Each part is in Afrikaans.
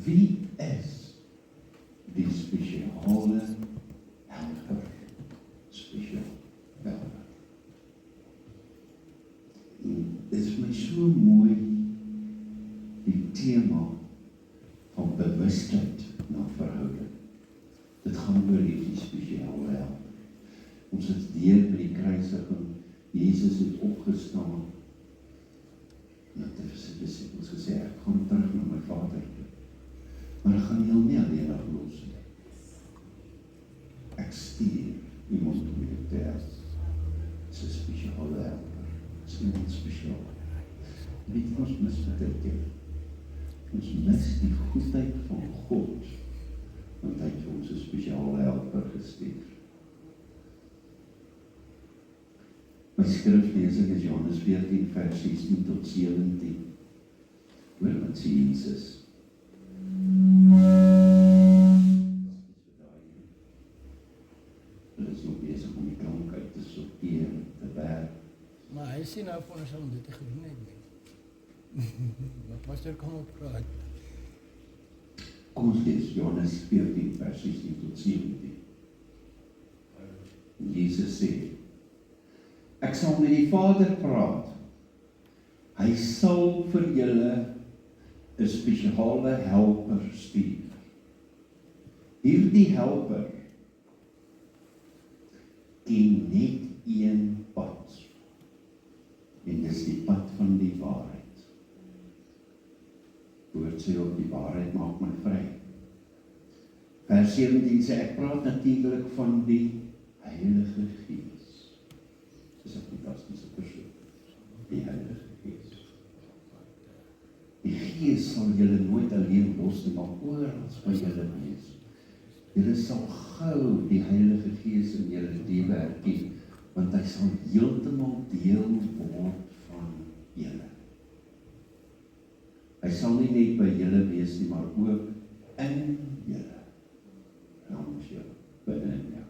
Wie is die spesiale helper? Spesiaal helper. En dit is vir my so mooi, die tema van bewustheid na verhouding. Dit gaan oor die spesiale helper. Ons het deur by die kruisiging, Jesus het opgestaan, en het het vir sy disippels gesê, ek gaan terug na my Vader toe. Maar ek gaan jou nie alleen los nie. Ek stuur iemand om jou te help. Dit is 'n spesiale helper. Dit is iemand spesiaal. Weet jy, ons mis dit. Ons mis die goedheid van God, want hy het vir ons 'n spesiale helper gestuur. My skriflesing is Johannes 14 vers 16 tot 17. Hoor wat sê Jesus. Hulle is nog besig om die klank uit te sorteer, te werk. Maar hy sê nou vir ons om dit te gedoen het nie. Maar pastor kom op praat. Kom ons lees Johannes 14 vers 16 tot 17. Jesus sê, ek sal met die Vader praat. Hy sal vir julle 'n spesiale helper stuur. Hierdie helper ken net een pad. En dis die pad van die waarheid. Woord sê ook, die waarheid maak my vry. Vers 17 sê, ek praat natuurlik van die Heilige Gees. Dis 'n fantastiese persoon. Die Heilige Gees. Die Gees sal julle nooit alleen los nie, maar oral by julle wees. Julle sal gou die Heilige Gees in julle lewe erken, want hy sal heeltemal deel word van julle. Hy sal nie net by julle wees nie, maar ook in julle. Namens julle, binne in jou.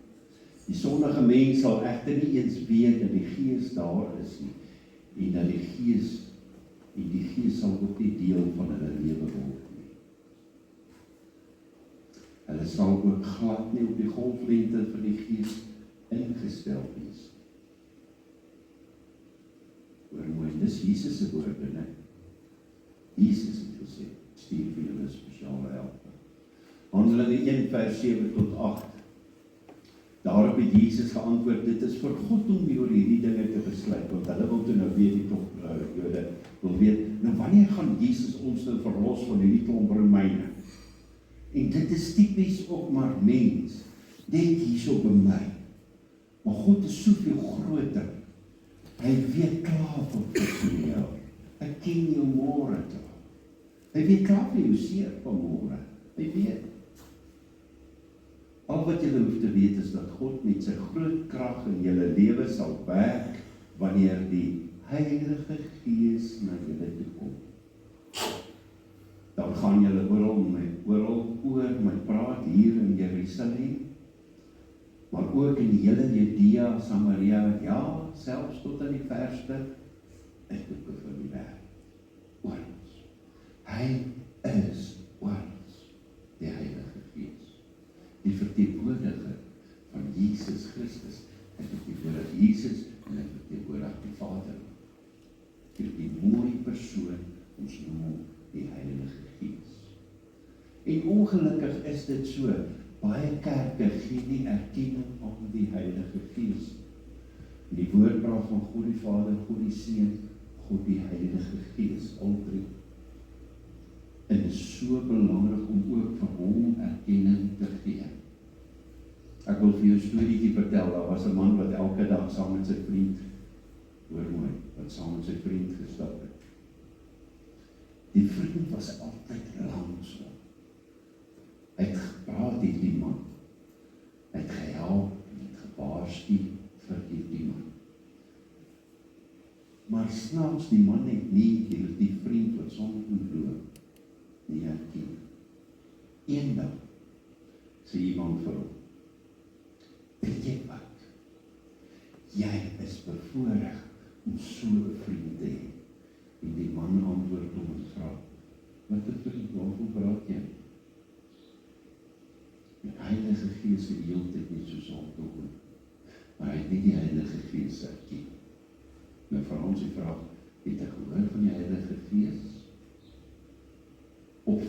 Die sondige mens sal egter nie eens weet dat die Gees daar is nie, en dat die Gees sal ook nie deel van hulle lewe word nie. Hulle sal ook glad nie op die golflengte van die Gees ingestel wees. Hoor mooi, dis Jesus se woorde, né? Jesus het gesê, stuur vir julle 'n spesiale helper. Handelinge 1 vers 7 tot 8. Daarop het Jesus geantwoord, dit is vir God om oor hierdie dinge te besluit, want hulle wil toe nou weet, die klomp Jode wil weet, nou wanneer gaan Jesus ons nou verlos van hierdie klomp Romeine? En dit is tipies ook maar mens, denk hierso by my, maar God is soveel groter, hy weet klaar van jou, hy ken jou môre klaar, hy weet klaar van jou seer van môre, hy weet. Al wat julle hoef te weet is dat God met sy groot krag in julle lewe sal werk wanneer die Heilige Gees na julle toe kom. Dan gaan julle oral oor my praat hier in Jerusalem, maar ook in die hele Judea, Samaria, ja, selfs tot aan die verste uithoeke van die wêreld. Oral. Hy is oral, die Heilige Gees. Die verteenwoordiger van Jesus Christus. Hy verteenwoordig Jesus en hy verteenwoordig die Vader. Die mooie persoon, ons noem hom die Heilige Gees. En ongelukkig is dit so, baie kerke gee nie erkenning aan die Heilige Gees. Die woord praat van God die Vader, God die Seun, God die Heilige Gees, al drie. En dit is so belangrik om ook vir hom erkenning te gee. Ek wil vir jou 'n storieetjie vertel, daar was 'n man wat elke dag saam met sy vriend, hoor mooi, wat saam met sy vriend gestap het. Die vriend was altyd langsom. Hy het gepraat met die man, hy het gehelp, hy het gewaarsku vir die man. Maar snaaks, die man het nie die vriend wat saam met hom loop, nie herken. Eendag sê iemand vir hom, weet jy wat? Jy is bevoorreg om so 'n vriend te hê. En die man antwoord hom en vra, wat 'n vriend, waarvan praat jy? om te hoor. Maar hy het nie die Heilige Gees erken. Nou vir ons die vraag, het ek gehoor van die Heilige Gees? Of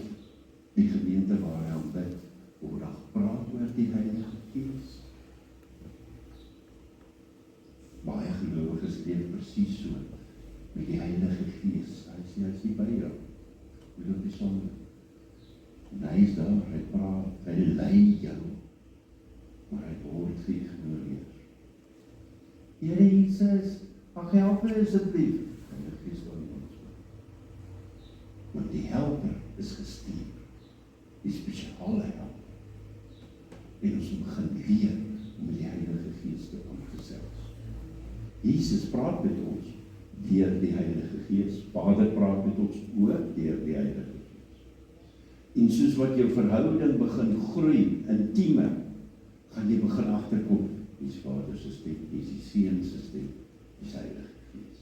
die gemeente waar hy aan bid, word daar gepraat oor die Heilige Gees? Baie gelowiges leef presies so, met die Heilige Gees. Hy is nie by jou. Hy loop nie saam. En hy is daar, hy praat, hy lei jou, maar hy word geïgnoreer. Here Jesus, mag help my asseblief. Heilige Gees daar nie ons. Want die helper is gestuur, die spesiale helper. En ons moet begin leer om met die Heilige Gees te omgesels. Jesus praat met ons deur die Heilige Gees. Vader praat met ons ook deur die Heilige Gees. En soos wat jou verhouding begin groei, intieme, gaan jy begin agterkom, dis Vader se stem, dis die Seun se stem, dis Heilige Gees.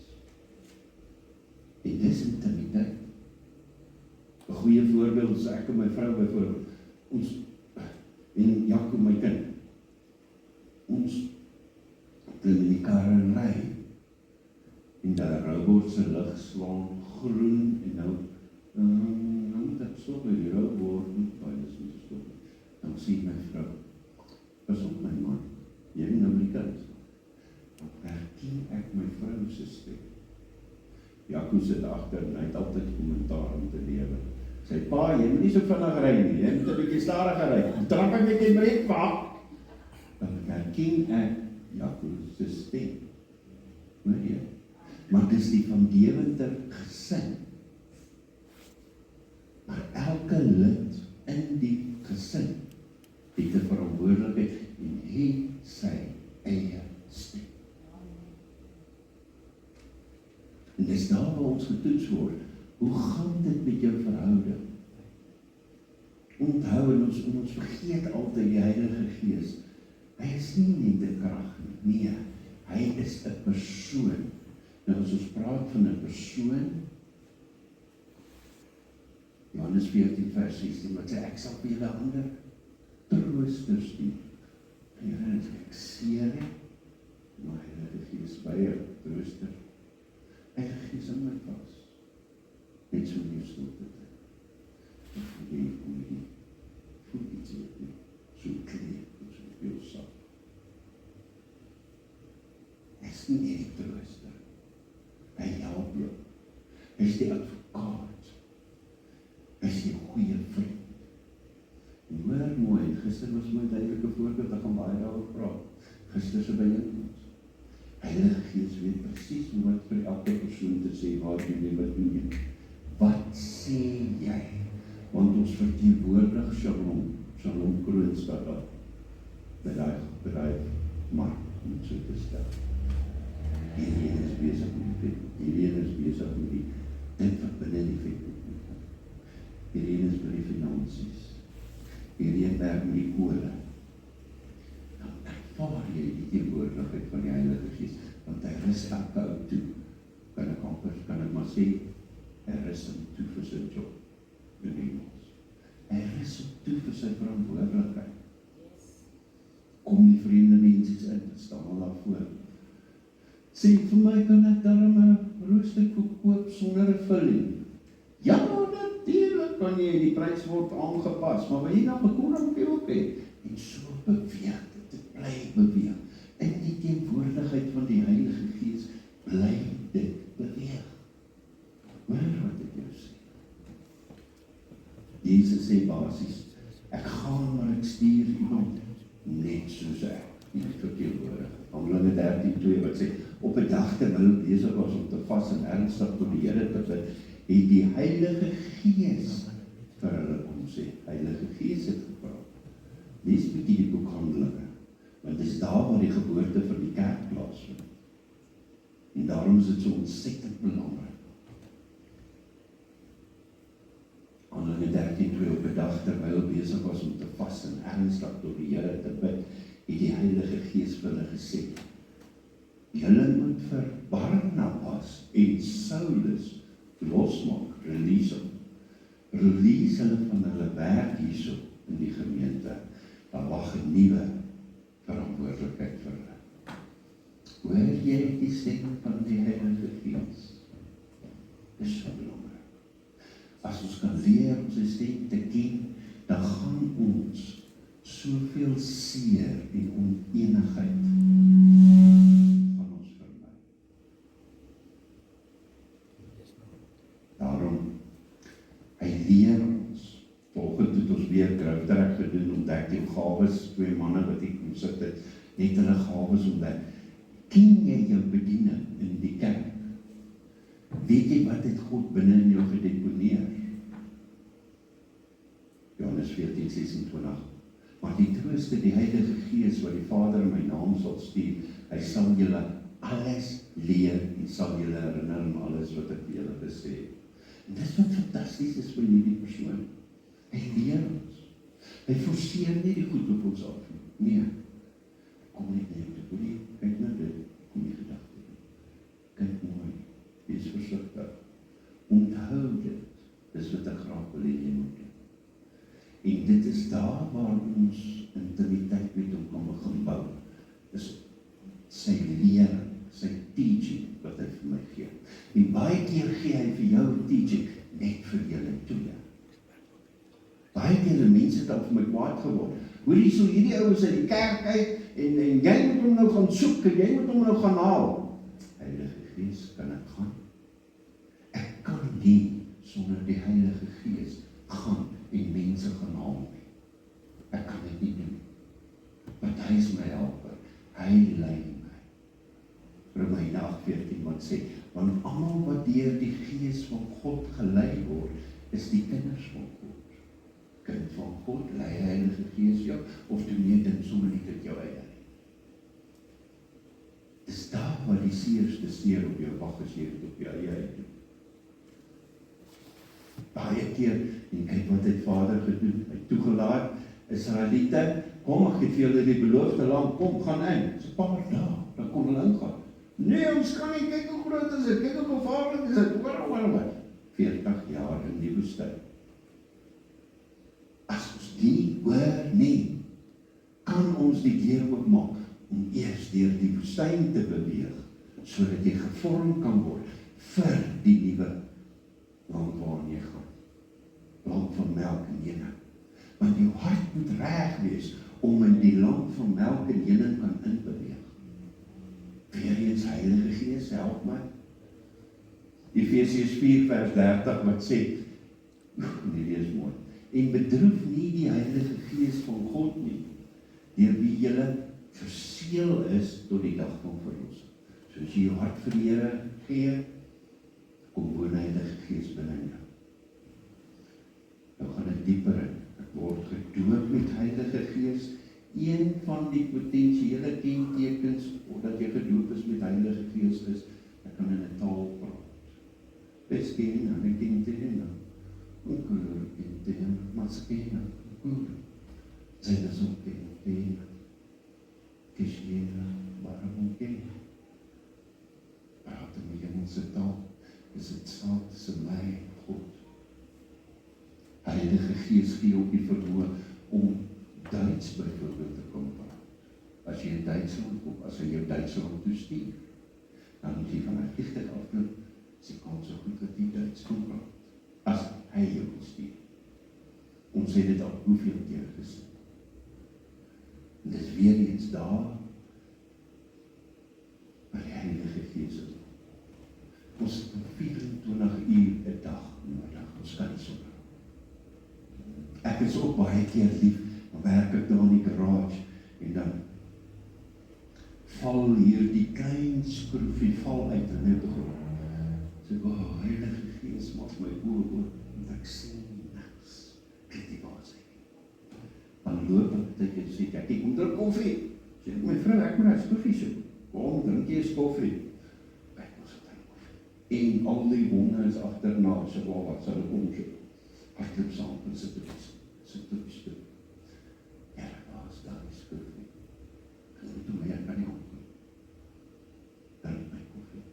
En dis intimiteit. 'n Goeie voorbeeld is ek en my vrou byvoorbeeld, ons, en Jakob my kind, ons klim in die kar en ry, en die robot se lig slaan groen, en nou moet ek stop by die robot, dis nie stop. Dan sê my vrou, pas op my man, jy nou my kind. Dan herken ek my vrou se stem. Jakob sit agter en hy het altyd kommentaar om te lewe. Sy pa, jy moet nie so vinnig ry nie, jy moet 'n bietjie stadiger ry. Trap ek net die breek, wag. Dan herken ek Jakob se stem. Hoor jy? Maar dis die van Deventer gesin. Maar elke lid in die gesin het 'n verantwoordelikheid en het sy eie stem. En dis daar waar ons getoets word. Hoe gaan dit met jou verhouding? Onthou en ons vergeet altyd die Heilige Gees. Hy is nie net 'n krag nie. Nee, hy is 'n persoon. Nou as ons praat van 'n persoon, Johannes 14 vers 16, wat sê, ek sal vir julle ander trooster stuur. Here, ek seer nie, maar Heilige Gees by jou trooster. Heilige Gees in my vas. Net so in jou stilte. Ek weet hoe jy voel iets in jou, so klein, so veel sap. Hy is nie die trooster. Hy help jou. Hy is die advokaat. Hy is die goeie vriend. En hoor mooi, gister was my duidelike voorbeeld, ek gaan baie daaroor praat. Gister se byeenkoms. Heilige Gees weet presies wat vir elke persoon te sê, waar jy nie wat doen jy. Wat sê jy? Want ons verteenwoordig Shalom Kroonstad daar. Bedryf, mark, om so te stel. Hierdie is besig met die vet. Hierdie is besig met die dit wat binne die vet moet kom. Hierdie is by die finansies. Hierdie werk met die kole. Dan ervaar jy die teenwoordigheid van die Heilige Gees, want hy rus elke ou toe. Kan ek maar sê, hy rus hom toe vir sy job. In Engels. Hy rus hom toe vir sy verantwoordelikheid. Kom die vreemde mense in, staan al daarvoor. Sê vir my, kan ek daarom 'n roosterkoek koop sonder 'n vulling? Ja, natuurlijk kan jy, die prys word aangepas, maar wil jy dan bekoring op jou hê? En so beweeg dit bly beweeg. In die teenwoordigheid van die Heilige Gees bly dit beweeg. Hoor wat ek jou sê. Jesus sê basies, ek gaan maar ek stuur iemand net soos ek. Nie verteenwoordig. Handelinge 13:2 wat sê, op 'n dag terwyl hulle besig was om te vas en ernstig tot die Here te bid, het die Heilige Gees vir hulle kom sê. Heilige Gees het gepraat. Lees bietjie die boek Handelinge, want dit is daar waar die geboorte van die kerk plaasvind. En daarom is dit so ontsettend belangrik. Handelinge 13:2 op 'n dag terwyl hulle besig was om te vas en ernstig tot die Here te bid, het die Heilige Gees vir hulle gesê, julle moet vir Barnabas en Saulus losmaak, release hulle van hulle werk hierso in die gemeente. Daar wag 'n nuwe verantwoordelikheid vir hulle. Hoor jy die stem van die Heilige Gees? Dis so belangrik. As ons kan leer om sy stem te ken, dan gaan ons soveel seer en oneenigheid van ons vermy. Daarom, hy leer ons. Volgende het ons weer kruiptrek gedoen, ontdek die gawes, 2 manne wat hier kom sit het, net hulle gawes ontdek. Ken jy jou bediening in die kerk? Weet jy wat het God binne in jou gedeponeer? Johannes 14:26. Maar die trooster, die Heilige Gees, wat die Vader in my naam sal stuur, hy sal julle alles leer en sal julle herinner aan alles wat ek vir julle gesê het. En dis wat fantasties is vir hierdie persoon. Hy leer ons. Hy forceer nie die goed op ons af nie. Nee. Kom net neer te boelie, kyk na dit, kom die gedagte doen. Kyk mooi, wees versigtig. Onthou dit, dis wat ek graag wil hê jy moet doen. En dit is daar waar ons intimiteit met hom kan begin bou. Dis sy lering, sy teaching wat hy vir my gee. En baie keer gee hy vir jou teaching net vir julle toe. Baie keer die mense het al vir my kwaad geword. Hoor jy so hierdie ouens uit die kerk uit en jy moet hom nou gaan soek en jy moet hom nou gaan haal. Heilige Gees, kan ek gaan? Ek kan nie sonder die Heilige Gees gaan en mense gaan haal nie. Ek kan dit nie doen. Want hy is my helper. Hy lei my. Romeine 8:14 wat sê, want almal wat deur die Gees van God gelei word, is die kinders van God. Kind van God, lei die Heilige Gees jou, of doen jy dit sommer nie tot jou eie nie. Dis daar waar die seerste seer op jou wag as jy dit op jou eie doen. Baie keer, en kyk wat het Vader gedoen, hy toegelaat, Israeliete, kom, ek het vir julle die beloofde land, kom, gaan in, dis 'n paar dae, dan kon hulle ingaan. Nee, ons kan nie, kyk hoe groot is dit, kyk hoe gevaarlik is dit, hoor, 40 jaar in die woestyn. As ons die hoor nie, kan ons die deur oopmaak om eers deur die woestyn te beweeg, sodat jy gevorm kan word vir die nuwe land waarin jy gaan. Land van melk en honing. Want jou hart moet reg wees om in die land van melk en honing kan inbeweeg. Weer eens Heilige Gees, help my. Efesiërs 4:30 wat sê, nee, is mooi. En bedroef nie die Heilige Gees van God nie, deur wie julle verseël is tot die dag van verlossing. So as jy jou hart vir die Here gee, kom woon die Heilige Gees binne in jou. Nou gaan ek dieper in. Ek word gedoop met Heilige Gees. Een van die potensiële kentekens omdat jy gedoop is met Heilige Gees is, ek kan in 'n taal praat. Beskien aan die kentekens. Ongeloor kentekens, maskena, goed. Zijn dat zo'n kentekens. Kishjera, waarom ken? Praat in die Engelse taal. Is het saad tussen my en God. Heilige Gees gee ook die vermoë om Duits byvoorbeeld te kom praat. As jy in Duitsland kom, as hy jou Duitsland toestuur, dan moet jy van 'n vliegtuig afklim, is die kans so goed dat jy Duits kan praat. As hy jou stuur. Ons het dit al hoeveel keer gesien. En dit is weer eens daar, waar die Heilige Gees is. Ons het 24 uur 'n dag nodig, ons kan nie sonder. Ek is ook baie keer lief, dan werk ek daar in die garage, en dan val hier die klein skroefie val uit in die grond. So ek, Heilige Gees, maak my oë oop, want ek sien niks. Kyk die waar sy. Dan loop ek en sê, ek kom drink koffie. Sê ek, my vrou, ek moet nou koffie soek. Kom, drink jy eens koffie. Kyk, ons het drink koffie. En al die honde is agterna, so wat sal ek omsoek. Hardloop saam, en sit op die stoel. Ja, waar is daar die koffie? Ek moet toe meer kan nie omkom. Drink my koffie.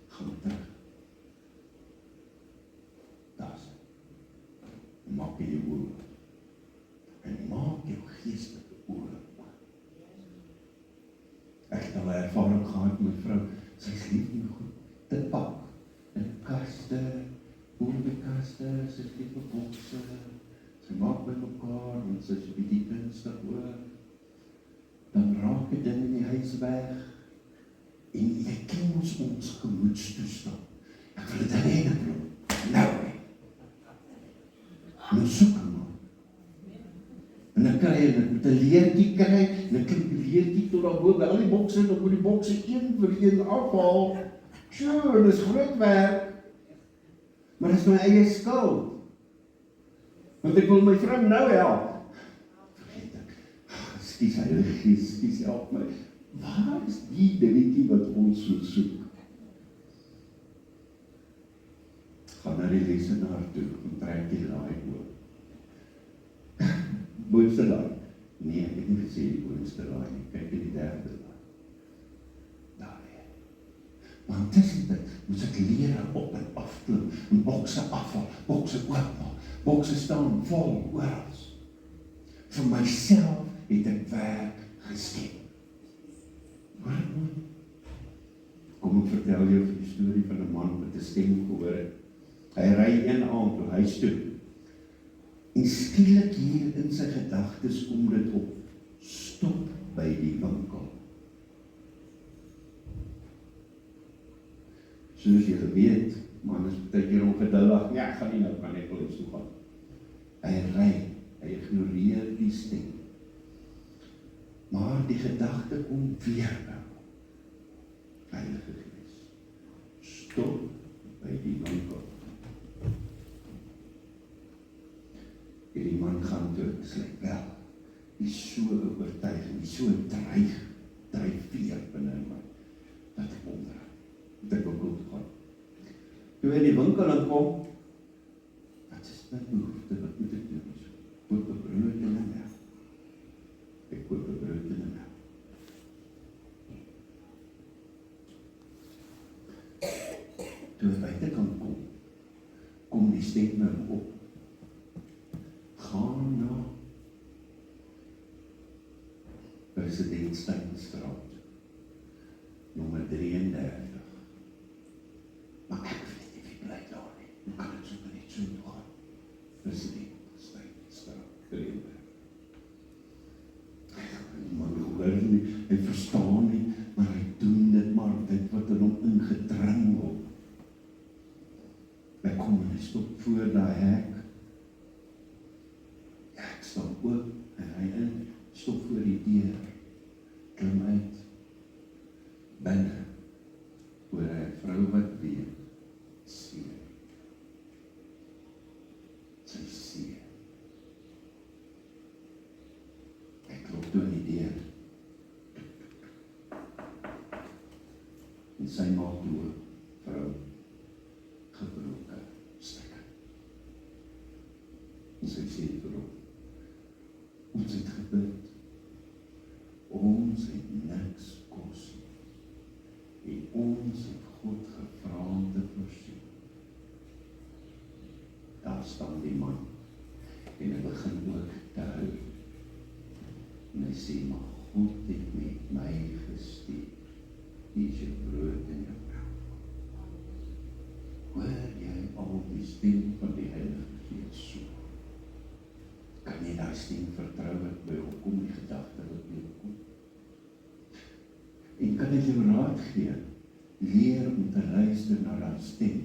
Gaan terug. Daar is het. Maak jy oor. En maak jou geestelike oor. Sy is lief om goed te pak. In kaste, boerderkaste, sy is lief op bokse. Sy maak by mekaar, want sy is bietjie kunstig ook. Dan raak die ding in die huis weg. En jy ken ons gemoedstoestand. Ek wil dit rede bro. Nou. Nou soek hom. En dan kry jy met 'n leertjie kry, en 'n klip leertjie tot daar bo by al die bokse, dan moet die bokse een vir een afhaal. Sjoe, dis groot werk. Maar dis my eie skuld. Want ek wil my vrou nou help. Vergeet ek. Skus Heilige Gees, skus help my. Waar is die dingetjie wat ons so soek? Gaan na die lesenaar toe en trek die laai oop. Boonste laai. Nee, ek het nie gesê die boonste laai nie. Kyk in die derde laai. Daar weer. Want tussen dit moet ek leer op en afklim, en bokse afval, bokse oopmaak, bokse staan vol oral. Vir myself het ek werk geskep. Kom ek vertel jou die storie van 'n man met 'n stem gehoor het. Hy ry een aand toe huis toe. En skielik hier in sy gedagtes kom dit op. Stop by die winkel. Soos jy weet, man is baie keer ongeduldig. Ja, ek gaan nie nou kan ek wil eens toe gaan. Hy ry, hy ignoreer die stem. Maar die gedagte kom weer nou. Heilige Gees, stop by die winkel. Die man gaan toe, sê wel, die so oortuiging, die so dryfveer binne in my, dat ek omdraai, dat ek ook goed gaan. Toe hy die winkel inkom, wat is my behoefte, wat moet ek doen? Koop 'n brood en 'n melk. Ek koop 'n brood en 'n melk. Toe hy buitekant kom die stem nou op. Gaan na President Steinstraat, nommer 33. Maar ek weet nie wie bly daar nie. Hoe kan ek sommer net so toe gaan? President Steinstraat, 33. Man hoor nie, hy verstaan nie, maar hy doen dit maar, dit wat in hom ingedring word. Ek kom en hy stop voor daai hek. Ek staan oop, en hy in, stop voor die deur, klim uit, binne, oor hy vrou wat weet, seer. Sy seer. Ek klop toe in die deur, en sy maak toe, vrou, gebroke stukke. En sy sê vir hom, ons het gebid, ons het niks kos nie, en ons het God gevra om te voorsien. Daar staan die man, en hy begin ook te huil. En hy sê, maar God het met my gestuur, die is jou brood en jou melk. Hoor jy al die stem van die Heilige Gees so? Kan jy daai stem vertrou wat by hom kom, die gedagte wat by hom kom? En kan ek jou raad gee, leer om te luister na daai stem,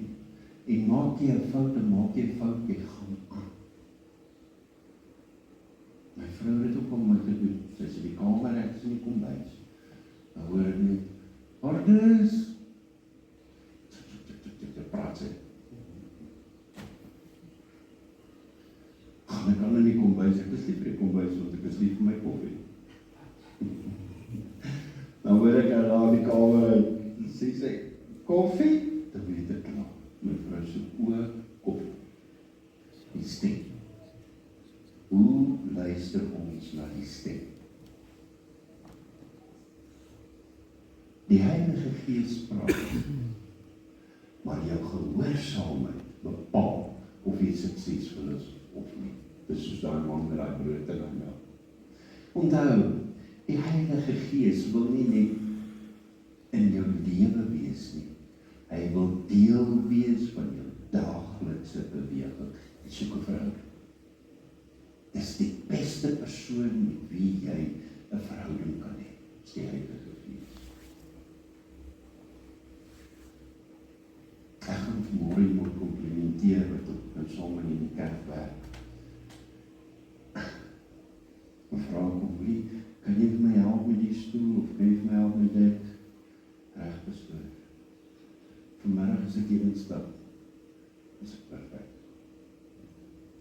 en maak jy 'n fout, jy gaan aan. My vrou het ook om my gedoen, sy is in die kamer, ek is in die kombuis. Dan hoor ek net, Hardes, praat sy. Gaan ek aan in die kombuis, ek is lief vir die kombuis, want ek is lief vir my koffie. Dan hoor ek daar in die kamer, en sê sy, koffie? Dan weet ek klaar, my vrou sê, koffie. Die stem. Hoe luister ons na die stem? Die Heilige Gees praat, maar jou gehoorsaamheid bepaal of jy suksesvol is of nie. Dis soos daai man met daai brood en daai melk. Onthou, die Heilige Gees wil nie net in jou lewe wees wees nie. Hy wil deel wees van jou daaglikse beweging. En soek 'n verhouding. Dis die beste persoon met wie jy 'n verhouding kan hê. Dis die Heilige Gees. Ek gaan vanmôre iemand komplimenteer wat op saam in die kerk werk. Mevrou Komrie, kan jy vir my help met die stoel, of kan jy vir my help met dit? Reg besluit. Vanmiddag as ek hier instap, is dit perfek.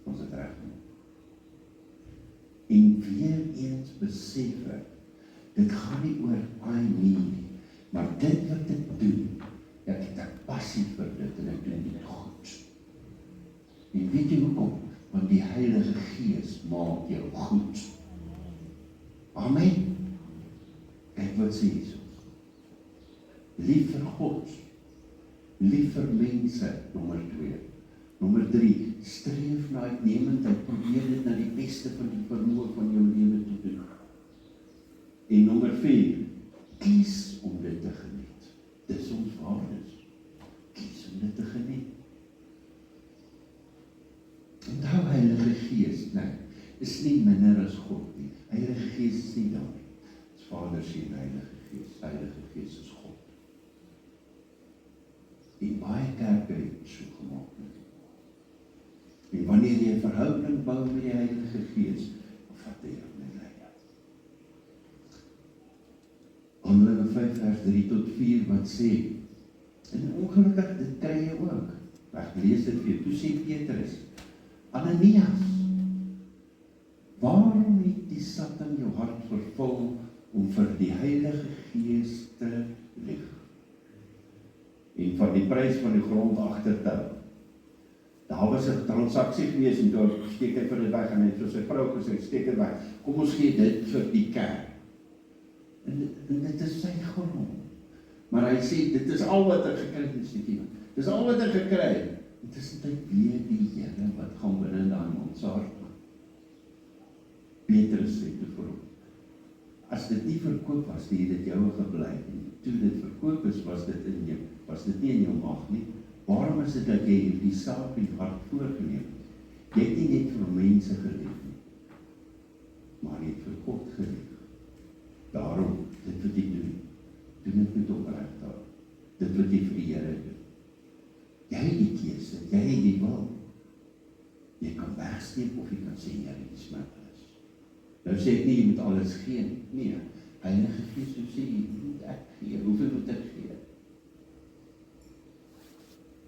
Ons het reg gemaak. En weer eens besef ek, dit gaan nie oor I nie, maar dit wat ek doen, ek het 'n passie vir dit en ek doen dit goed. En weet jy hoekom? Want die Heilige Gees maak jou goed. Amen. Kyk wat sê Jesus. Lief vir God, lief vir mense, nommer 2. Nommer 3, streef na uitnemendheid, probeer dit na die beste van die vermoë van jou lewe te doen. En nommer 4, kies om dit te geniet. Dis ons waardes. Kies om dit te geniet. Onthou Heilige Gees, is nie minder as God nie. Heilige Gees is nie daar nie. Dis Vader, Seun, Heilige Gees. Heilige Gees is God. En baie kerke het so gemaak. En wanneer jy 'n verhouding bou met die Heilige Gees, vat hy jou met leiding. Handelinge 5 vers 3 tot 4 wat sê, en ongelukkig dit kry jy ook. Ek lees dit vir jou. Toe sê Petrus, Ananias, waarom het die Satan jou hart vervul om vir die Heilige Gees te lieg? En van die prys van die grond agter te hou. Daar was 'n transaksie gewees en daar steek hy vir dit weg en hy het vir sy vrou gesê, steek dit weg. Kom ons gee dit vir die kerk. En dit is sy grond. Maar hy sê, dit is al wat ek gekry het, dit is al wat ek gekry het. Dit is net weer die Here wat gaan binne in daai man se hart. Petrus sê te vir hom, as dit nie verkoop was, het dit jou gebly. En toe dit verkoop is, was dit in jou, was dit nie in jou mag nie. Waarom is dit dat jy die saak in hart voorgeneem het? Jy het nie net vir mense gelief nie, maar jy het vir God gelief. Daarom, dit wat jy doen dit met opregtheid. Dit wat jy vir die Here doen. Jy het die keuse, jy het die wil. Jy kan wegsteek of jy kan sê, Here, dit is my alles. Nou sê ek nie, jy moet alles gee. Nee, Heilige Gees, hoe sê jy, moet ek gee, hoeveel moet ek gee?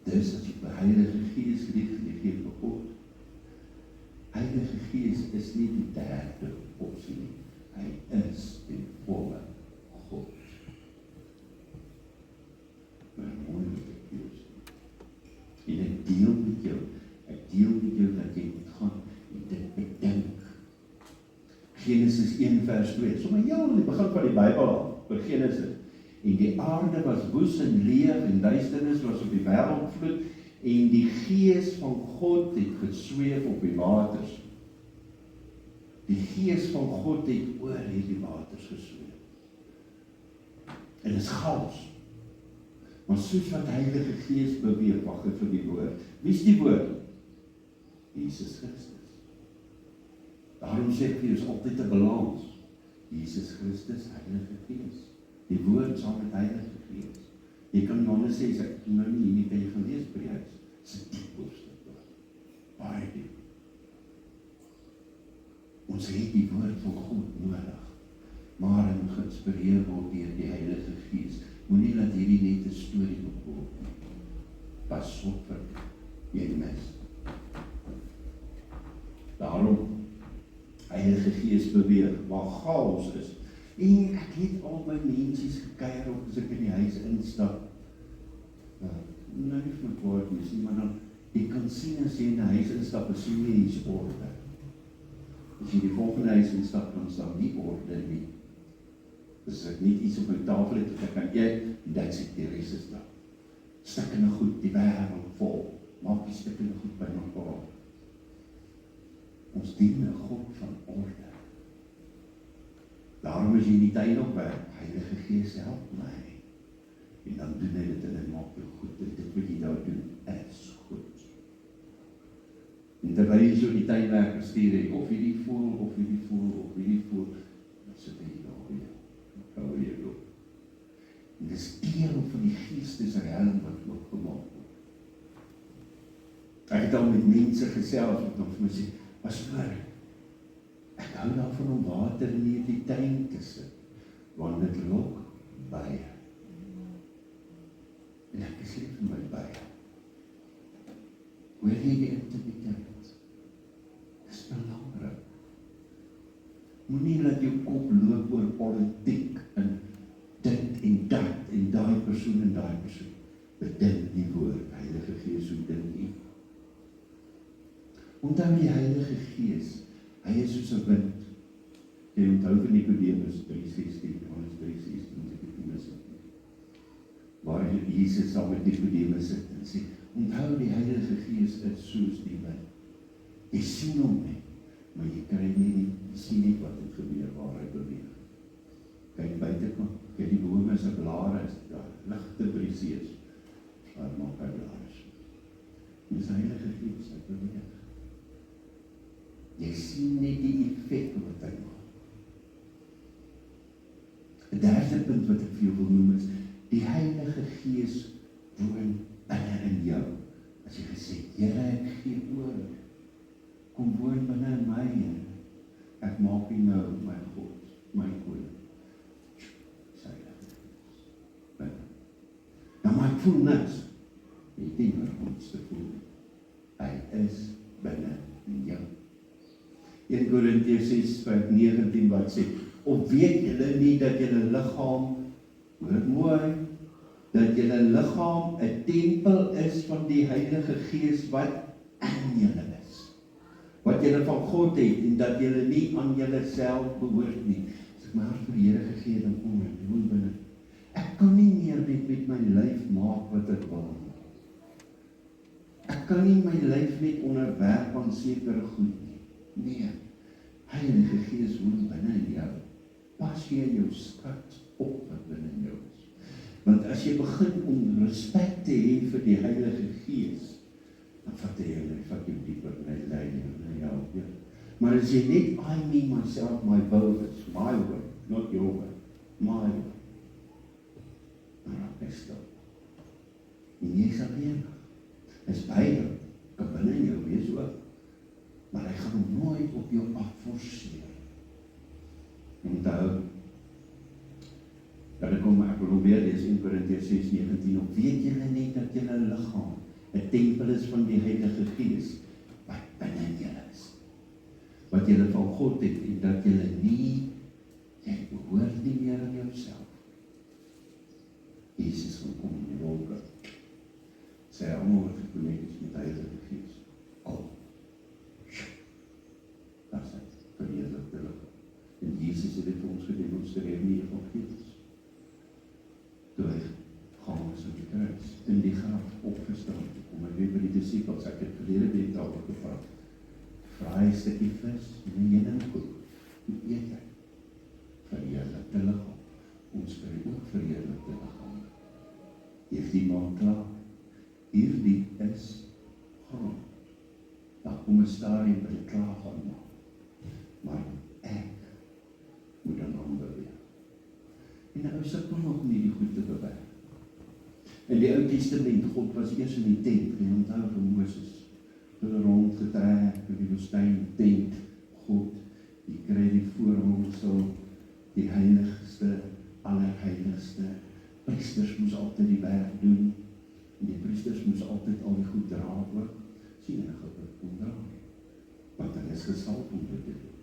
Dus as jy vir Heilige Gees lief, jy gee vir God. Heilige Gees is nie die derde opsie nie. Hy is die volle God. Maar mooi wat ek jou sê. En ek deel met jou dat jy moet gaan en dit bedink. Genesis 1 vers 2, sommer heel in die begin van die Bybel al, by Genesis. En die aarde was woes en leeg en duisternis was op die wêreld vloed en die Gees van God het gesweef op die waters. Die Gees van God het oor hierdie waters gesweef. En dit is chaos. Maar soos wat Heilige Gees beweeg, wag ek vir die woord. Wie is die woord? Jesus Christus. Daarom sê ek vir jou, is altyd 'n balans. Jesus Christus, Heilige Gees. Die woord saam met Heilige Gees. Jy kan Johannes sê, ek doen nou nie, kan jy gaan lees by die huis. Dit is 'n diep hoofstuk. Baie diep. Ons het die woord van God nodig. Maar hy moet geïnspireer word deur die Heilige Gees. Moenie laat hierdie net 'n storie word nie. Pas op vir jy mis. Daarom, Heilige Gees beweeg, waar chaos is. En ek het al my mensies gekuier op as ek in die huis instap. Nou nie vir my kwaad nie, maar dan, jy kan sien as jy in die huis instap, as jy nie iets orde. As jy die volgende huis instap, dan is daar nie orde nie. Dus ek nie iets op my tafel het, ek kan eet, en dat sê die rest is daar. Stikkende goed, die wêreld vol, maak die stikkende goed by mekaar. Ons dien 'n God van orde. Daarom is jy in die tyd op werk, Heilige Gees help my. En En dan doen hy dit en hy maak jou goed. En dit wat jy daar doen, is goed. En terwyl jy so die tuinwerker stuur, of jy die voel, of jy die voel, of jy die voel, dan sit hy daar weer. Dan hou jy op. En dis deel van die geesteshelm wat oopgemaak word. Ek het al met mense gesels, wat dan vir my sê, pastoor, ek hou daarvan om water in die tuin te sit, want dit lok baie. En ek is lief vir my baie. Hoor jy die intimiteit? Dis belangrik. Moenie laat jou kop loop oor politiek en dit en dat en daai persoon en daai persoon. Bedink die woord, Heilige Gees, hoe dink jy? Onthou die Heilige Gees, hy is soos 'n wind. Jy onthou van Nicodemus 3:16, Johannes 3:16, as ek dit nie mis het nie. Waar Jesus saam met Nicodemus sit en sê, onthou die Heilige Gees is soos die wind. Jy sien hom nie, maar jy kry nie, jy sien nie wat het gebeur waar hy beweeg. Kyk buitekant, kyk die bome se blare is daar, ligte briesees, waar maak hy blare so. Dis die Heilige Gees, hy beweeg. Jy sien net die effek wat hy maak. 'n derde punt wat ek vir jou wil noem is, die Heilige Gees woon binne in jou. As jy gesê, Here, ek gee oor, kom woon binne in my, Here. Ek maak U nou my God, my koning. Sy Heilige Gees, binne. Nou maar ek voel niks. Jy dink oor ons te voel. Hy is binne in jou. 1 Korintiërs 6:19 wat sê, of weet julle nie dat julle liggaam, hoor mooi, dat julle liggaam 'n tempel is van die Heilige Gees wat in julle is. Wat julle van God het en dat julle nie aan julle self behoort nie. As ek my hart vir die Here gegee dan kom ek woon binne. Ek kan nie meer met my lyf maak wat ek wil nie. Ek kan nie my lyf net onderwerp aan sekere goed nie. Nee, Heilige Gees woon binne in jou. Pas jy jou skat op wat binne in jou is. Want as jy begin om respek te hê vir die Heilige Gees, dan vat jy dieper in hy leiding en hy help jou. Maar as jy net, I mean myself, my will, it's my way, not your way, my way. Dan raak hy stil. En jy sal weer, is by jou, kan binne in jou wees ook. Maar hy gaan nooit op jou afforceer. Onthou, dat ek wil weer lees 1 Korintiërs 6:19, of weet julle nie dat julle liggaam 'n tempel is van die Heilige Gees, wat binne in julle is, wat julle van God het, en dat julle nie, jy behoort nie meer aan jouself. Jesus gaan kom in die wolke, sê almal wat gekonek is met die Heilige Gees, kom. Dat is het, verheerlik te liggaam. En Jesus het dit vir ons gedemonstreer in die Evangelies. Toe hy gaan is op die kruis, in die graf opgestaan, kom hy weer by die disciples, ek het verlede week daaroor gevraag, vraai 'n stukkie vis, en 'n heuningkoek, hoe eet hy? Verheerlik te liggaam, ons kry ook verheerlik te liggaam. Heeft die man klaar, hierdie is grond, daar kom 'n stadium by die klaar gaan maak, maar ek moet dan ander weer. En nou sukkel nog nie die goed te bewerk. In die Ou Testament, God was eers in die tent, en onthou van Moses, hulle rondgetrek in die woestyn, tent, God, die kry die voorhangsel, die heiligste, allerheiligste, priesters moes altyd die werk doen, en die priesters moes altyd al die goed dra ook, sien hulle gebruik om dra, want hulle is gesalf om dit te doen.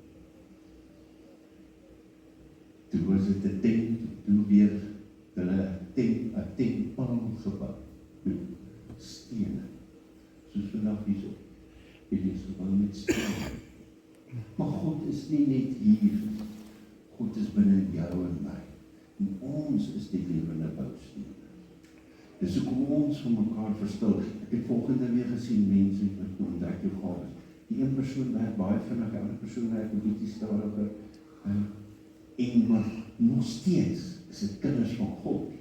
Toe was dit 'n tent, toe weer hulle 'n tempel gebou, stene, soos vandag hierso, het is gebou met stene. Maar God is nie net hier, God is binne in jou en my, en ons is die lewende bousteen. Dis hoekom ons van mekaar verskil. Ek het volgende weer gesien, mense wat ontdek jou gawes. Die een persoon werk baie vinnig, die ander persoon werk 'n bietjie stadiger, en maar nog steeds is dit kinders van God.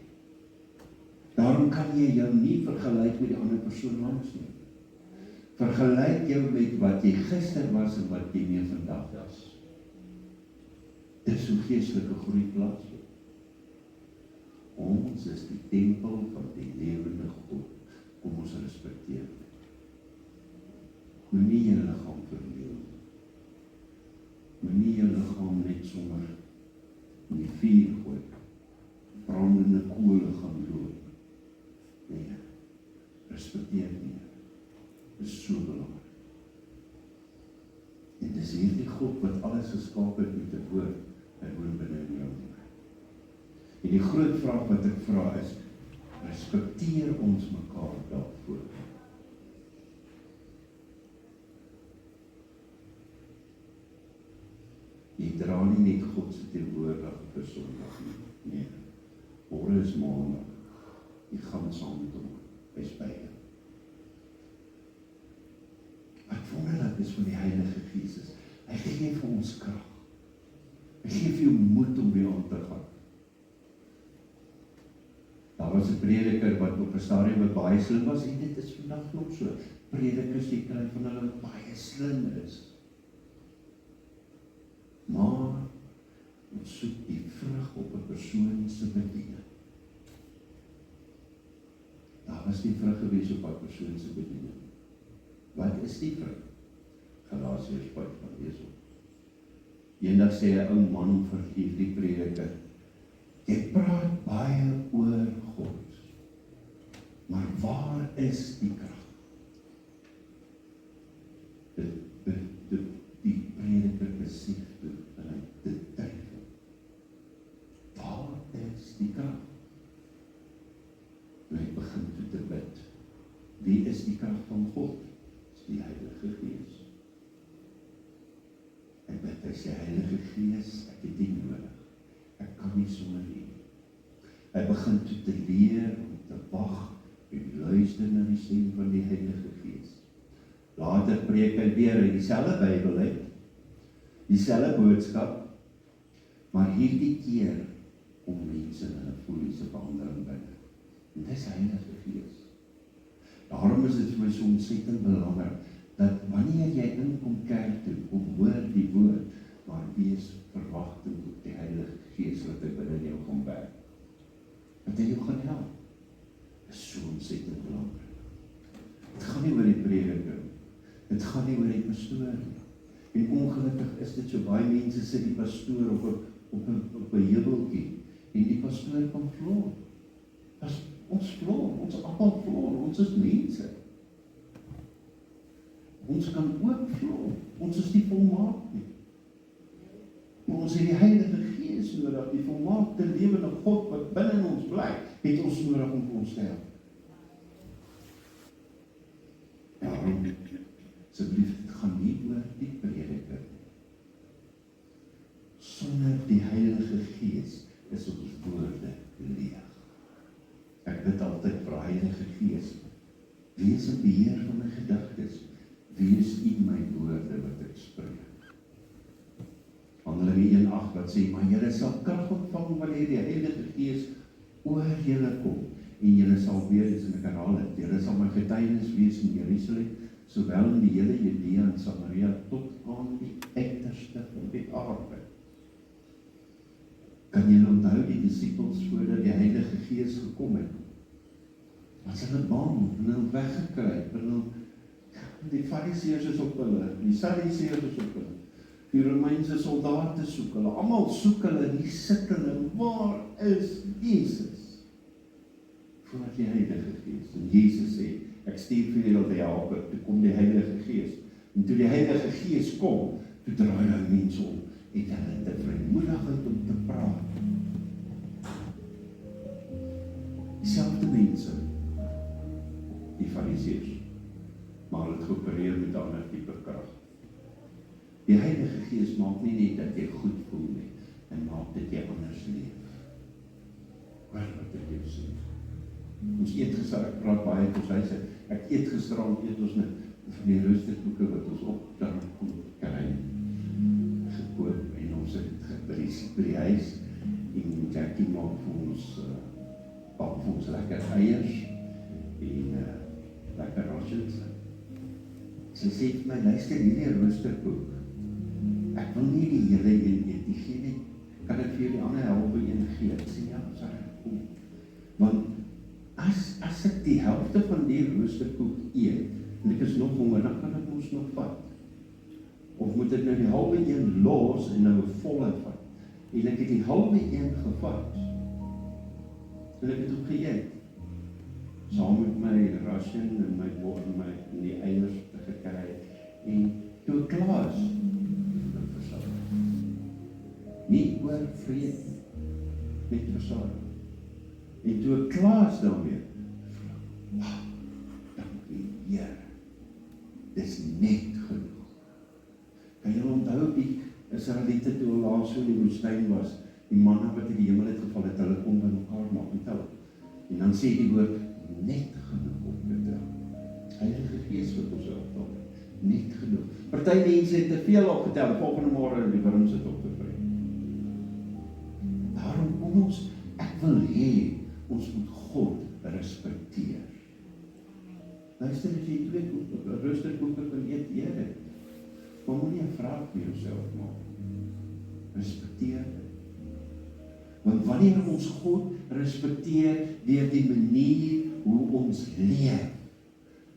Daarom kan jy jou nie vergelyk met die ander persoon langs nie. Vergelyk jou met wat jy gister was en wat jy meer vandag is. Dis hoe geestelike groei plaasvind. Ons is die tempel van die lewende God. Kom ons respekteer dit. Moenie jou liggaam verniel. Moenie jou liggaam net sommer in die vuur gooi. Brandende kole gaan loop. Nee, respekteer nie. Dit is so belangrik. En dis hierdie God wat alles geskaap het met 'n woord, hy woon binne in jou. En die groot vraag wat ek vra is, respekteer ons mekaar daarvoor? Jy dra nie net God se teenwoordigheid vir Sondag nie. Nee, môre is Maandag. Jy gaan saam met hom. Hy's by jou. Wat wonderlik is van die Heilige Gees is, hy gee vir ons krag. Hy gee vir jou moed om weer aan te gaan. Daar was 'n prediker wat op 'n stadium baie slim was, en dit is vandag nog so. Predikers jy kry van hulle wat baie slim is. Maar ons soek die vrug op 'n persoon se bediening. Daar was die vrug gewees op 'n persoon se bediening. Wat is die vrug? Galasiërs 5 van lees op. Eendag sê 'n ou man vir die prediker, jy praat baie oor God, maar waar is die krag? Die prediker besef toe, en hy dit twyfel. Waar is die krag? En hy begin toe te bid. Wie is die krag van God? Dis die Heilige Gees. Hy bid, hy sê, Heilige Gees, ek het U nodig. Ek kan nie sonder U. Hy begin toe te leer om te wag en luister na die stem van die Heilige Gees. Later preek hy weer in dieselfde Bybel uit, dieselfde boodskap, maar hierdie keer om mense in hulle voelies te verandering binne. En dis Heilige Gees. Daarom is dit vir my so ontsettend belangrik, dat wanneer jy inkom kerk toe, kom hoor die woord, maar wees verwagting op die Heilige Gees wat hy binne jou gaan werk. Wat hy jou gaan help. Is so ontsettend belangrik. Het gaan nie oor die prediker, het gaan nie oor die pastoor nie. En ongelukkig is dit so, baie mense sit die pastoor op 'n heuweltjie, en die pastoor kan vloer. Ons vloer, ons almal vloer, ons is mense. Ons kan ook vloer, ons is nie volmaak nie. Maar ons het die Heilige Gees nodig, die volmaakte lewende God wat binne in ons bly, het ons nodig om vir ons te help. Daarom, asseblief, dit gaan nie oor die prediker. Sonder die Heilige Gees is ons woorde leeg. Ek bid altyd vir Heilige Gees, wees in beheer van my gedagtes, wees in my woorde wat ek spreek. Handelinge 1:8 wat sê, maar julle sal krag ontvang wanneer die Heilige Gees oor julle kom, en julle sal weer eens in 'n herhaal het, julle sal my getuienis wees in Jerusalem, sowel in die hele Judea en Samaria tot aan die uiterste van die aarde. Kan jy onthou die disippels voordat die Heilige Gees gekom het? Was hulle bang, en hulle weggekruip, en die Fariseërs is op hulle, die Sadduseërs is op hulle, die Romeinse soldate soek hulle, almal soek hulle, en die sit hulle, waar is Jesus? Voordat die Heilige Gees, en Jesus sê, ek stuur vir julle die Helper, toe kom die Heilige Gees, en toe die Heilige Gees kom, toe draai hy mense om, het hulle te vrymoedigheid om te praat. Dieselfde mense, die Fariseërs, maar hulle het geopereer met 'n ander tipe krag. Die Heilige Gees maak nie net dat jy goed voel nie, en maak dat jy anders leef. Hoor wat ek jou sê. Ons eet gister, ek praat baie op ons huis, ek eet gisterand, eet ons net van die roosterkoeke wat ons op dan kom kry, gekoop, en ons het by die huis, en Jackie maak vir ons bak vir ons lekker eiers en lekker rations. Sy sê vir my, luister hierdie roosterkoek. Ek wil nie die hele een eet, die gee net, kan ek vir die ander helfte een gee? Ek sê ja, is reg, kom. Want as ek die helfte van die roosterkoek eet, en ek is nog honger, dan kan ek ons nog vat. Of moet ek nou die halwe een los en nou 'n volle vat? En ek het die halwe een gevat. En ek het ook geëet. Saam met my ration en my bord en die eiers gekry. En toe ek klaar is, dan versaak. Nie oorvreet, net versaak. En toe ek klaar is daarmee, dankie Here, dis net genoeg. Kan jy onthou die Israeliete toe hulle laas so in die woestyn was, die manna wat in die hemel het geval het, hulle kon by mekaar maak, onthou. En dan sê die woord, net genoeg op te tel. Heilige Gees wat ons optel, net genoeg. Party mense het te veel opgetel, volgende môre die wurm sit op te vry. Daarom kom ons, ek wil hê, ons moet God respekteer. Luister, as jy 2 roosterkoeke kan eet, Here, maar moet nie 'n vraag vir jouself maak. Respekteer dit. Want wanneer ons God respekteer deur die manier hoe ons leef,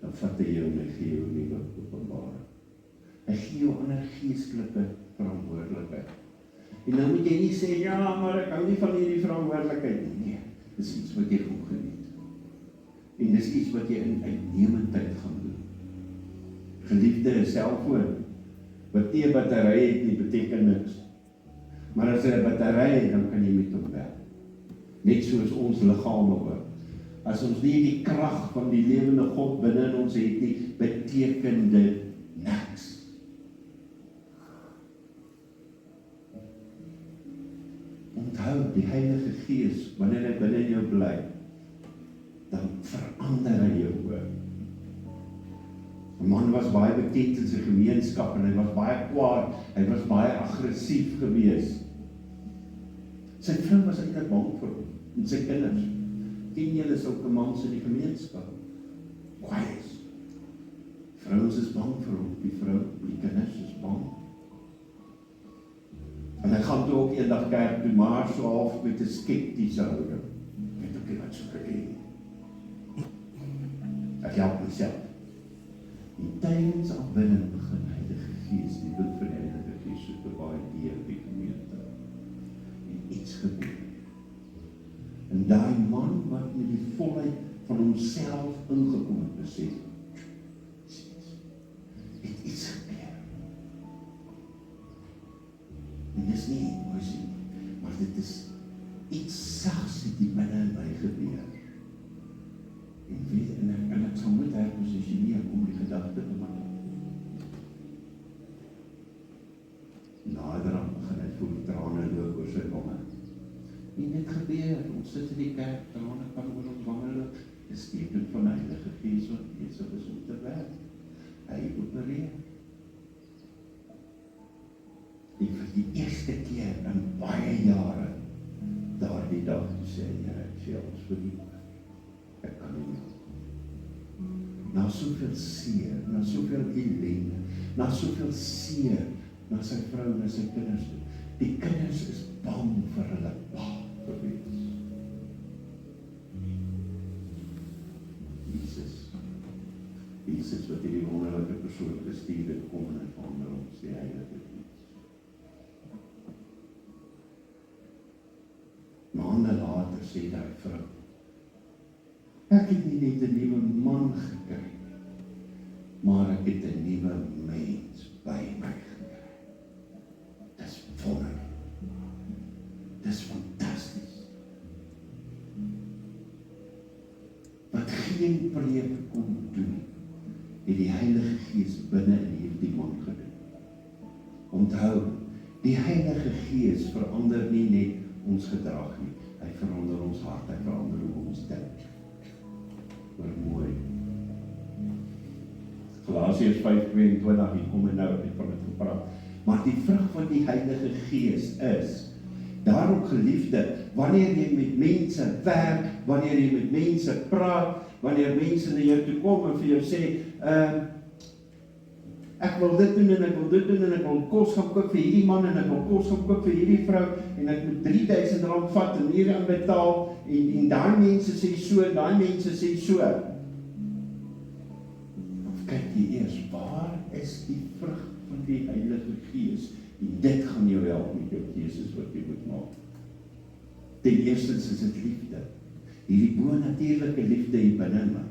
dan vat hy jou en hy gee jou nuwe openbaring. Hy gee jou ander geestelike verantwoordelikheid. En nou moet jy nie sê, ja, maar ek hou nie van hierdie verantwoordelikheid nie. Nee, dis iets wat jy goed geniet. En dis iets wat jy in uitnemendheid gaan doen. Geliefde, selfoon, wat nie 'n battery het nie, beteken niks. Maar as hy 'n battery het, dan kan jy met hom werk. Net soos ons liggame ook. As ons nie die krag van die lewende God binne in ons het nie, beteken dit niks. Onthou, die Heilige Gees, wanneer hy binne in jou bly, dan verander hy jou ook. 'n Man was baie bekend in sy gemeenskap en hy was baie kwaad, hy was baie aggressief geweest. Sy vrou was eintlik bang vir hom en sy kinders. Ken julle sulke mans in die gemeenskap? Kwaai is. Vrouens is bang vir hom, die vrou, die kinders is bang. En hy gaan toe ook eendag kerk toe, maar so half met 'n skeptiese houding. Ek weet ook nie wat so gedoen. Ek help myself. En tydens aanbidding begin Heilige Gees, die wil van die Heilige Gees so te baie deur die gemeente. En iets gebeur. En daai man wat met die volheid van homself ingekom het, besef, het iets gebeur. En dis nie emosie, maar dit is iets sags het die binne in my gebeur. En ek sal moet herposisioneer om die gedagte te maak. Nader aan begin hy voel trane loop oor sy wange. En dit gebeur, ons sit in die kerk, trane kan oor ons wange loop. Dis teken van die Heilige Gees wat besig is om te werk. Hy opereer. En vir die eerste keer in baie jare, daardie dag sê hy, ek sê ons verlief. Ek kan nie meer. Na soveel seer, na soveel ellende, na soveel seer, na sy vrou en sy kinders. Die kinders is bang vir hulle pa gewees. Jesus wat hierdie wonderlike persoon gestuur het, kom en verander ons die Heilige Gees. Maande later sê die vrou, ek het nie net 'n nuwe man gekry, maar ek het 'n nuwe mens by my gekry. Dis wonderlik. Dis fantasties. Wat geen preek kon doen, het die Heilige Gees binne in hierdie man gedoen. Onthou, die Heilige Gees verander nie net ons gedrag nie, hy verander ons hart, hy verander hoe ons dink. Maar mooi. Galasiërs 5:22, hier kom en nou, ek het van dit gepraat. Maar die vrug van die Heilige Gees is Daarom geliefde, wanneer jy met mense werk, wanneer jy met mense praat, wanneer mense na jou toe kom en vir jou sê, ek wil dit doen en ek wil dit doen en ek wil kos gaan kook vir hierdie man en ek wil kos gaan kook vir hierdie vrou en ek moet R3000 vat en hier aan betaal en daai mense sê so, daai mense sê so. Of kyk jy eers, waar is die vrug van die Heilige Gees? En dit gaan jou help met jou keuses wat jy moet maak. Ten eerste is dit liefde. Hierdie bo-natuurlike liefde hier binne my.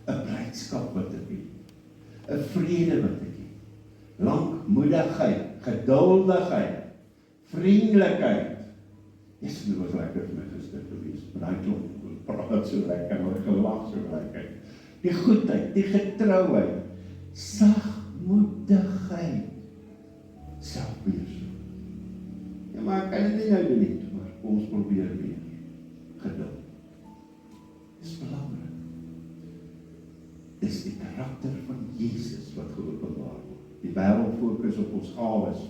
'n Blydskap wat ek het. 'n Vrede wat ek het. Lankmoedigheid, geduldigheid, vriendelikheid. Yes, dit was lekker vir my gister gewees. Daai klomp praat so lekker, maar gelag so lekker. Die goedheid, die getrouheid, sagmoedigheid, selfbeheersing. Ja, maar ek kan dit nie nou doen nie, maar kom ons probeer weer. Geduld. Dis belangrik. Dis die karakter van Jesus wat geopenbaar word. Die wêreld fokus op ons gawes,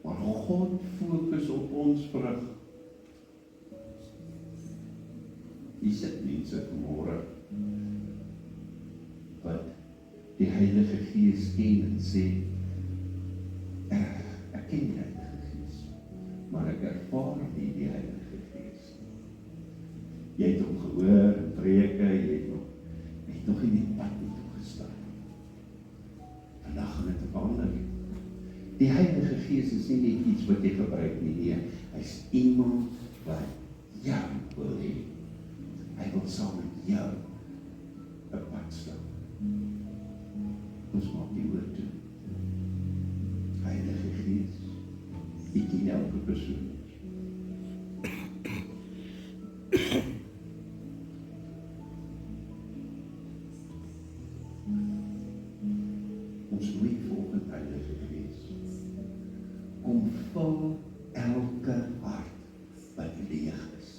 maar God fokus op ons vrug. Hier sit mense vanmôre wat die Heilige Gees ken en sê, ek ken die Heilige Gees, maar ek ervaar nie die Heilige Gees. Jy het hom gehoor in preke, jy het nog nie die pad met hom gestap. Vandag gaan dit verander. Die Heilige Gees is nie net iets wat jy gebruik nie, nee, hy is iemand wat jou wil hê. Hy wil saam met jou 'n pad stap. Ons maak die oor toe. Heilige Gees, ek ken elke persoon. Ons nooi volgende Heilige Gees. Kom vul elke hart wat leeg is.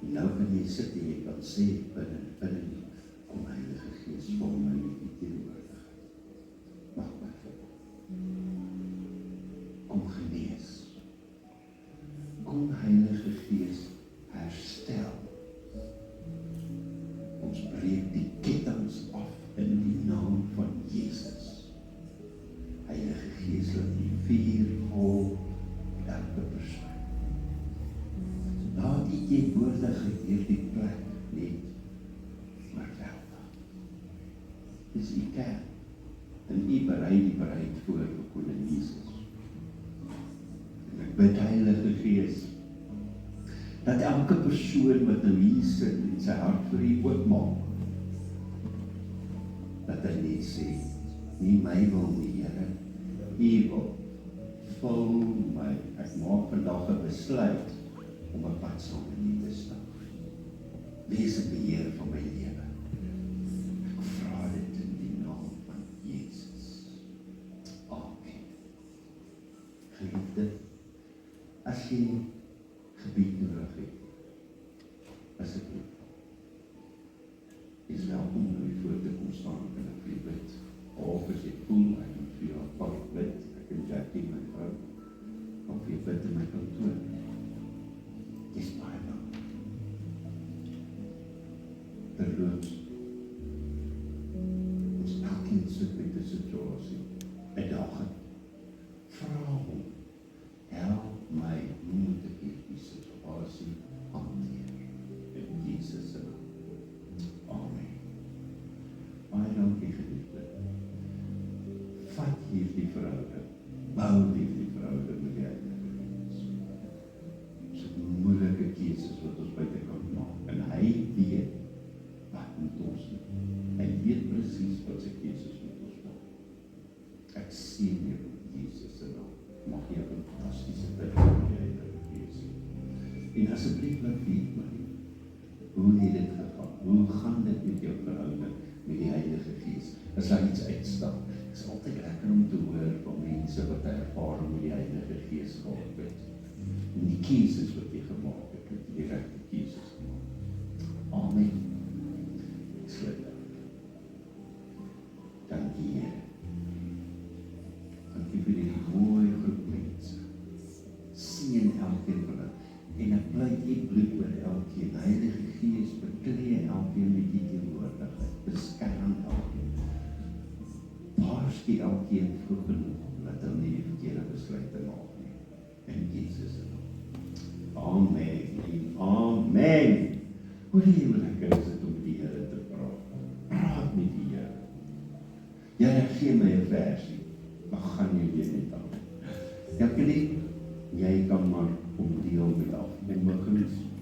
Nou kan jy sit en jy kan sê binne kom Heilige Gees vul my met die teenwoordigheid. Mag my vul. Kom genees. Kom Heilige Gees herstel. Ons breek die kettinge af in die naam van Jesus. Heilige Gees laat die vuur vol elke persoon. Laat die teenwoordigheid hierdie plek net oorweldig. Dis die kern. En u berei die bruid voor vir koning Jesus. En ek bid Heilige Gees, dat elke persoon wat nou hier sit en sy hart vir u oopmaak, dat hy net sê, nie my wil nie, Here, u wil, vul my, ek maak vandag 'n besluit, om 'n pad saam met u te stap. Wees 'n beheer van my lewe. Ek vra dit in die naam van Jesus. Amen. Geliefde, as jy gebed nodig het, asseblief, is welkom om hier voor te kom staan en ek vir jou bid. Of as jy voel, ek kan vir jou apart bid, ek en Jackie, my vrou, of vir jou bid in my kantoor. Dis baie lang. Terloops, ons elkeen sit met 'n situasie, 'n dag. Vra hom, help my, hoe moet ek hierdie situasie hanteer? In Jesus se naam. Amen. Baie dankie geliefde. Vat hierdie verhouding, bou hierdie verhouding met die Heilige Gees. So moeilike keuses wat ons buite kan maak. En hy weet wat moet ons doen. Hy weet presies wat sy keuses moet ons maak. Ek sien jou in Jesus se naam. Mag jy 'n fantastiese tyd hê met die Heilige Gees. En asseblief laat weet my, hoe het dit gegaan? Hoe gaan dit met jou verhouding met die Heilige Gees? As daar iets uitstap, is altyd lekker om te hoor van mense wat 'n ervaring met die Heilige Gees gehad het. En die keuses wat jy gemaak het, die regte keuses gemaak. Amen. Ek sluit af. Dankie Here. Dankie vir die mooi groep mense. Sien elkeen elkeen. Heilige Gees, betree elkeen met die teenwoordigheid. Beskerm elkeen. Waarsku elkeen vroeg genoeg, dat hulle nie die verkeerde besluite maak nie. In Jesus se naam. Amen en amen. Hoe lekker is dit om met die Here te praat. Praat met die Here. Here, gee my 'n versie. Dan gaan jy weer net aan. Ja, jy kan maar om deel met af. En begin